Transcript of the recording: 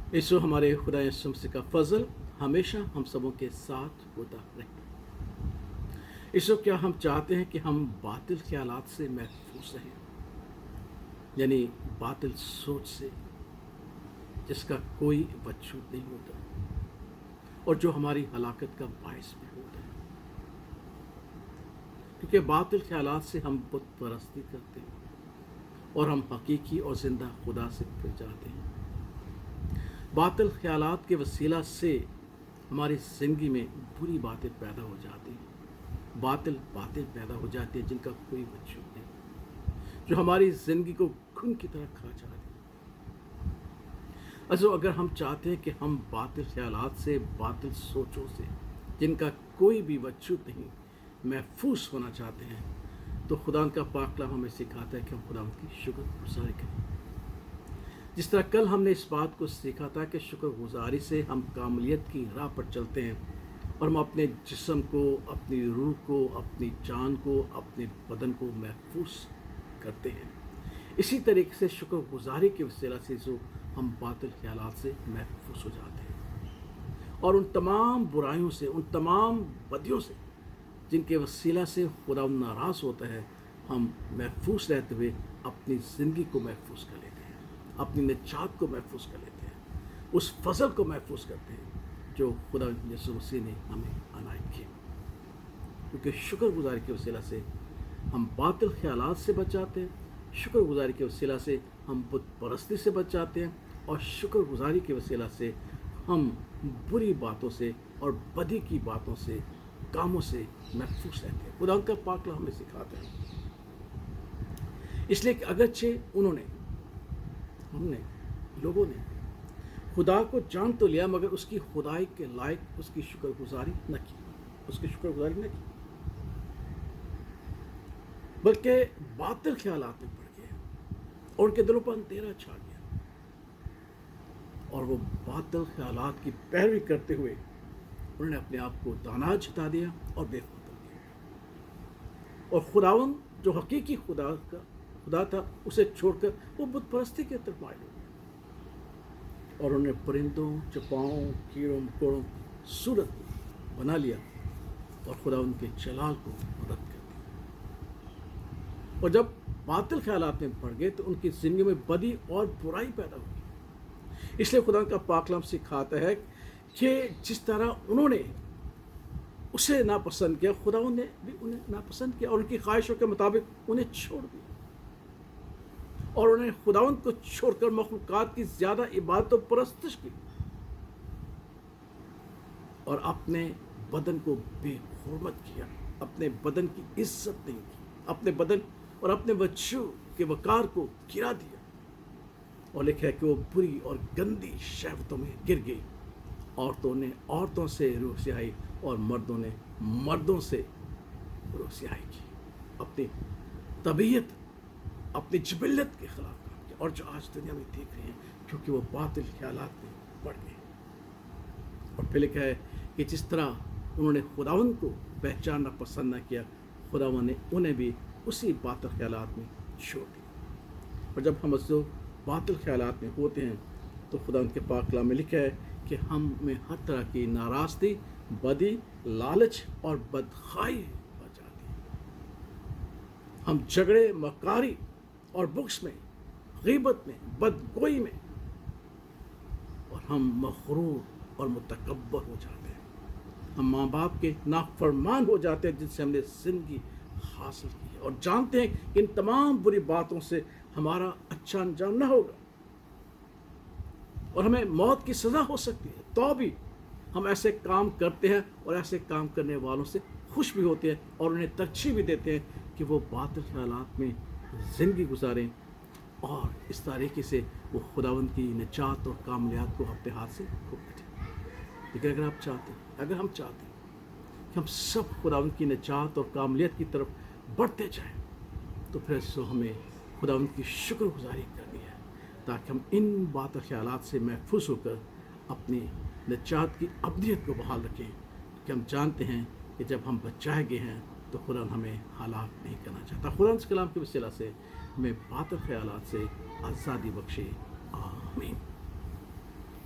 यीशु हमारे खुदा यीशु मसीह का फजल हमेशा हम सबों के साथ होता रहे। यीशु, क्या हम चाहते हैं कि हम बातिल ख्यालात से महफूज रहें, यानी बातिल सोच से जिसका कोई वजूद नहीं होता और जो हमारी हलाकत का बायस भी होता है, क्योंकि बातिल ख्यालात से हम बुत परस्ती करते हैं और हम हकीकी और ज़िंदा खुदा से फिर जाते हैं। बातिल ख्यालात के वसीला से हमारी ज़िंदगी में बुरी बातें पैदा हो जाती हैं, बातिल बातें पैदा हो जाती हैं जिनका कोई वजूद नहीं, जो हमारी ज़िंदगी को खून की तरह खा जाती है। अगर हम चाहते हैं कि हम बातिल ख्यालात से, बातिल सोचों से जिनका कोई भी वजूद नहीं, महफूज होना चाहते हैं, तो खुदा का पाक कलाम हमें सिखाता है कि हम खुदा की शुक्रगुजारी करें। जिस तरह कल हमने इस बात को सीखा था कि शुक्रगुजारी से हम कामलियत की राह पर चलते हैं और हम अपने जिस्म को, अपनी रूह को, अपनी जान को, अपने बदन को महफूज करते हैं। इसी तरीके से शुक्रगुजारी के वसीला से जो हम बातिल ख्यालात से महफूज हो जाते हैं और उन तमाम बुराइयों से, उन तमाम बदियों से जिनके वसीला से खुदा नाराज़ होता है, हम महफूज रहते हुए अपनी ज़िंदगी को महफूज कर लेते हैं, अपनी निजात को महफूज कर लेते हैं, उस फजल को महफूज करते हैं जो खुदा यीशु मसीह ने हमें अनायत किया। क्योंकि शुक्रगुजारी के वसीला से हम बातिल ख्यालात से बच जाते हैं, शुक्रगुजारी के वसीला से हम बुत परस्ती से बच जाते हैं और शुक्रगुजारी के वसीला से हम बुरी बातों से और बदी की बातों से, कामों से महफूज रहते हैं। खुदा का पाक कलाम हमें सिखाते हैं। इसलिए कि अगरचे हमने लोगों ने खुदा को जान तो लिया, मगर उसकी खुदाई के लायक उसकी शुक्रगुजारी न की, बल्कि बातिल ख्यालात में पड़ गए और उनके दिलों पर अंधेरा छा गया और वो बातिल ख्यालात की पैरवी करते हुए उन्होंने अपने आप को दाना जता दिया और बेखुदा किया और खुदावन जो हकीकी खुदा था उसे छोड़कर वो बुत परस्ती के तरफ माइल हो गए और उन्होंने परिंदों, चपाओं, कीड़ों मकोड़ों सूरत बना लिया और खुदा उनके जलाल को रद्द कर दिया। और जब बातिल ख्यालात में पड़ गए तो उनकी जिंदगी में बदी और बुराई पैदा हुई। इसलिए खुदा का पाक कलाम सिखाता है कि जिस तरह उन्होंने उसे नापसंद किया, खुदा ने भी उन्हें नापसंद किया और उनकी ख्वाहिशों के मुताबिक उन्हें छोड़ दिया और उन्हें खुदावन को छोड़कर मखलूकात की ज्यादा इबादत और परस्तिश की और अपने बदन को बेहुरमत किया, अपने बदन की इज्जत नहीं की, अपने बदन और अपने वजूद के वकार को गिरा दिया और लिखा है कि वो बुरी और गंदी शहवतों में गिर गई। औरतों ने औरतों से रोसियाई और मर्दों ने मर्दों से रोसियाई की, अपनी तबीयत, अपनी जिबिल्लत के खिलाफ काम किया और जो आज दुनिया में देख रहे हैं, क्योंकि वो बातिल ख्यालात में पड़ गए। और फिर लिखा है कि जिस तरह उन्होंने खुदावन को पहचानना पसंद न किया, खुदावन ने उन्हें भी उसी बातिल ख्यालात में छोड़ दिया। और जब हम जो बातिल ख्यालात में होते हैं तो खुदा उनके पाक कलाम में लिखा है कि हम में हर तरह की नाराज़गी, बदी, लालच और बदखाई बढ़ जाती है। हम झगड़े, मकारी और बुक्स में, गीबत में, बदगोई में और हम मखरूर और मुतकब्बर हो जाते हैं। हम माँ बाप के नाफरमान हो जाते हैं जिनसे हमने जिंदगी हासिल की है और जानते हैं कि इन तमाम बुरी बातों से हमारा अच्छा अंजाम न होगा और हमें मौत की सज़ा हो सकती है, तो भी हम ऐसे काम करते हैं और ऐसे काम करने वालों से खुश भी होते हैं और उन्हें तरजीह भी देते हैं कि वो बातिल ख्यालात में ज़िंदगी गुजारें और इस तरीके से वो खुदावंद की निजात और कामयाबियत को अपने हाथ से खो बैठे। लेकिन अगर हम चाहते हैं कि हम सब खुदावंद की निजात और कामयाबियत की तरफ बढ़ते जाएं, तो फिर सो हमें खुदावंद की शुक्रगुजारी करनी है ताकि हम इन बातिल ख्यालात से महफूज होकर अपनी निजात की अब्दियत को बहाल रखें। कि हम जानते हैं कि जब हम बचाए गए हैं तो खुदा हमें हालात नहीं करना चाहता। खुदा के कलाम के वसीला से हमें बातिल ख्यालात से आज़ादी बख्शे। आमीन।